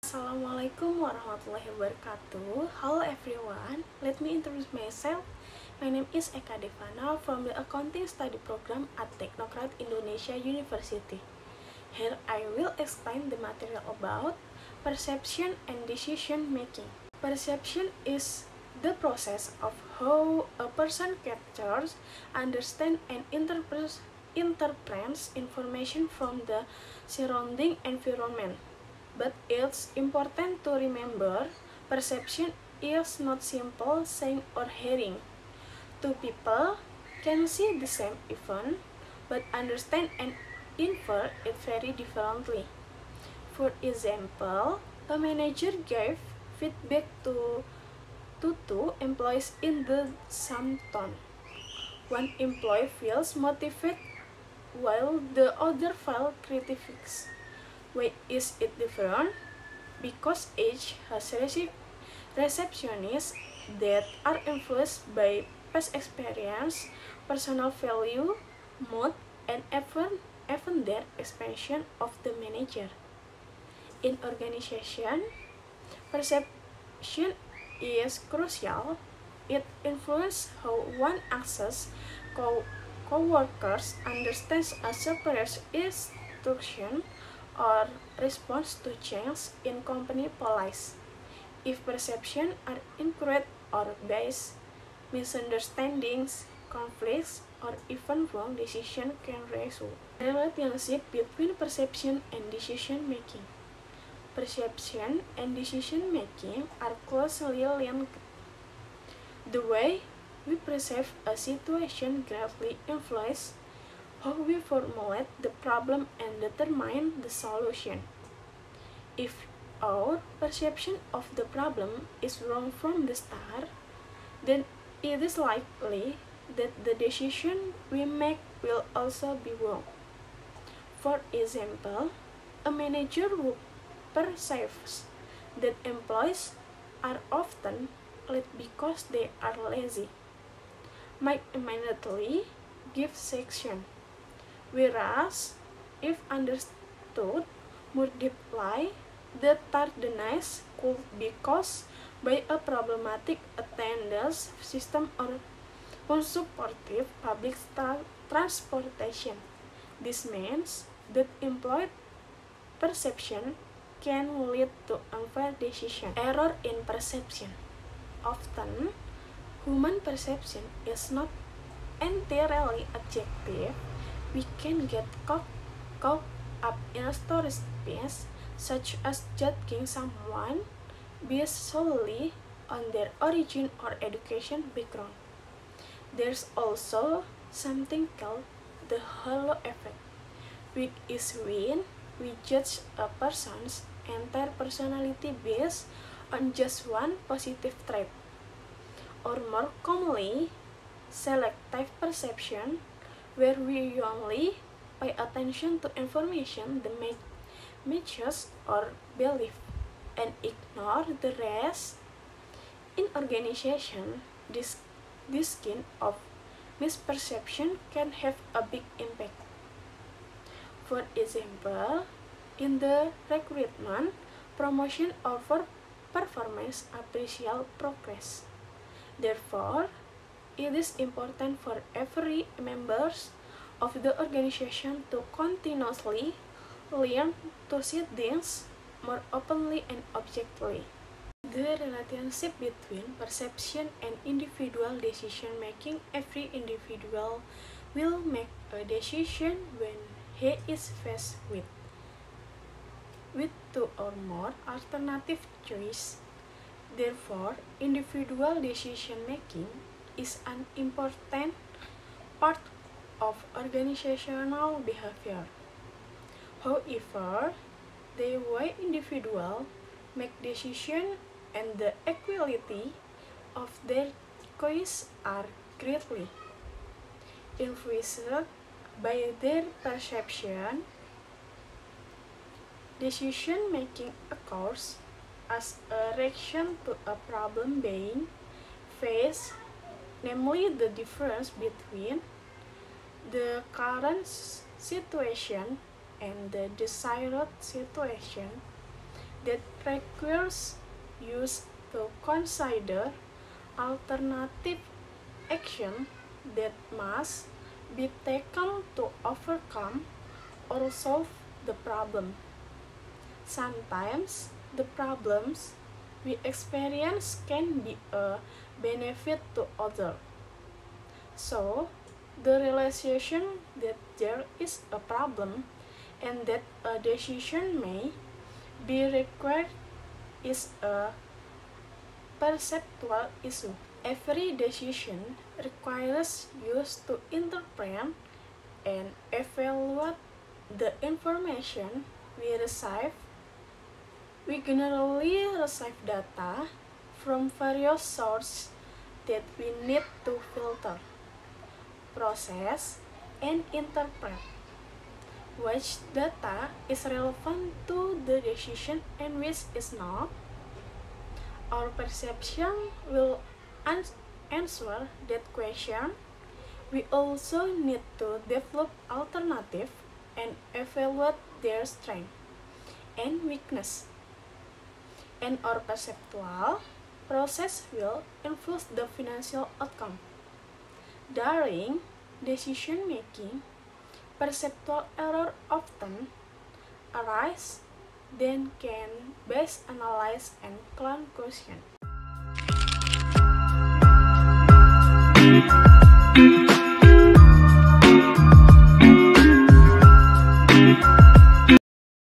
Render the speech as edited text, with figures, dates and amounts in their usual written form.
Assalamualaikum warahmatullahi wabarakatuh. Hello everyone, let me introduce myself. My name is Eka Devana from the Accounting Study Program at Technocrat Indonesia University. Here I will explain the material about perception and decision making. Perception is the process of how a person captures, understands, and interprets information from the surrounding environment. But it's important to remember, perception is not simple seeing or hearing. Two people can see the same event, but understand and infer it very differently. For example, a manager gave feedback to two employees in the same tone. One employee feels motivated while the other feels critics. Why is it different? Because each has receptionists that are influenced by past experience, personal value, mood, and even their expression of the manager. In organization, perception is crucial. It influences how one accesses co-workers, understands a superior's instruction, or responds to change in company policy. If perceptions are incorrect or based, misunderstandings, conflicts, or even wrong decision can result. Relationship between perception and decision making. Perception and decision making are closely linked. The way we perceive a situation greatly influences how we formulate the problem and determine the solution. If our perception of the problem is wrong from the start, then it is likely that the decision we make will also be wrong. For example, a manager who perceives that employees are often late because they are lazy might immediately give sanction. Whereas, if understood more deeply, the tardiness could be caused by a problematic attendance system or unsupportive public transportation. This means that employee perception can lead to unfair decision. Error in perception. Often, human perception is not entirely objective. We can get caught up in stereotypes, such as judging someone based solely on their origin or education background. There's also something called the halo effect, which is when we judge a person's entire personality based on just one positive trait, or more commonly, selective perception, where we only pay attention to information that matches our belief and ignore the rest. In organization, this kind of misperception can have a big impact. For example, in the recruitment, promotion over performance appreciate progress. Therefore, it is important for every members of the organization to continuously learn to see things more openly and objectively. The relationship between perception and individual decision making. Every individual will make a decision when he is faced with two or more alternative choices. Therefore, individual decision making is an important part of organizational behavior. However, the way individuals make decisions and the equality of their choices are greatly influenced by their perception. Decision making occurs as a reaction to a problem being faced, namely the difference between the current situation and the desired situation, that requires us to consider alternative action that must be taken to overcome or solve the problem. Sometimes the problems we experience can be a benefit to others. So, the realization that there is a problem and that a decision may be required is a perceptual issue. Every decision requires us to interpret and evaluate the information we receive. We generally receive data from various sources that we need to filter, process, and interpret. Which data is relevant to the decision and which is not? Our perception will answer that question. We also need to develop alternatives and evaluate their strength and weakness. And our perceptual process will influence the financial outcome. During decision making, perceptual error often arise, then can best analyze and conclusion.